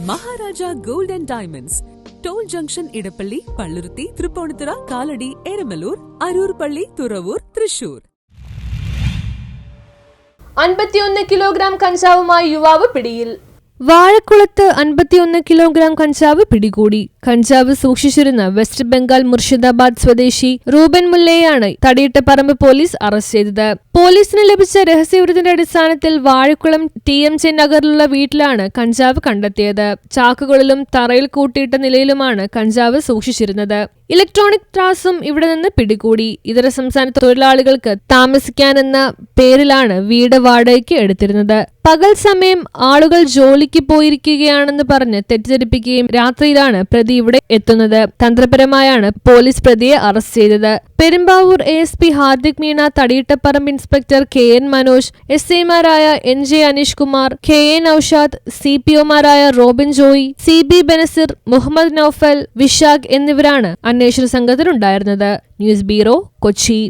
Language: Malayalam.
Maharaja gold and diamonds, toll junction, Edappally, Palluruthy, Tripunithura, Kalady, Eramalloor, Aroor പള്ളി, തുറവൂർ, തൃശൂർ. 51 കിലോഗ്രാം കഞ്ചാവുമായി യുവാവ് പിടിയിൽ. വാഴക്കുളത്ത് 51 കിലോഗ്രാം കഞ്ചാവ് പിടികൂടി. കഞ്ചാവ് സൂക്ഷിച്ചിരുന്ന വെസ്റ്റ് ബംഗാൾ മുർഷിദാബാദ് സ്വദേശി റൂബൻ മുല്ലയെയാണ് തടിയിട്ടപ്പറമ്പ് പോലീസ് അറസ്റ്റ് ചെയ്തത്. പോലീസിന് ലഭിച്ച രഹസ്യവിവരത്തിന്റെ അടിസ്ഥാനത്തിൽ വാഴക്കുളം TMJ നഗറിലുള്ള വീട്ടിലാണ് കഞ്ചാവ് കണ്ടെത്തിയത്. ചാക്കുകളിലും തറയിൽ കൂട്ടിയിട്ട നിലയിലുമാണ് കഞ്ചാവ് സൂക്ഷിച്ചിരുന്നത്. ഇലക്ട്രോണിക് ത്രാസും ഇവിടെ നിന്ന് പിടികൂടി. ഇതര സംസ്ഥാന തൊഴിലാളികൾക്ക് താമസിക്കാനെന്ന പേരിലാണ് വീട് വാടകയ്ക്ക് എടുത്തിരുന്നത്. പകൽ സമയം ആളുകൾ ജോലിക്ക് പോയിരിക്കുകയാണെന്ന് പറഞ്ഞ് തെറ്റിദ്ധരിപ്പിക്കുകയും രാത്രിയിലാണ് പ്രതി ഇവിടെ എത്തുന്നത്. തന്ത്രപരമായാണ് പോലീസ് പ്രതിയെ അറസ്റ്റ് ചെയ്തത്. Perumbavoor ASP Hardik Meena, Thadiyittaparambu inspector KN Manoj, SI മാരായ NJ Aneesh Kumar, KN Noushad, CPO മാരായ റോബിൻ ജോയി, CB ബനസിർ, മുഹമ്മദ് നൌഫൽ, വിശാഖ് എന്നിവരാണ് അന്വേഷണ സംഘത്തിലുണ്ടായിരുന്നത്. News bureau, Kochi.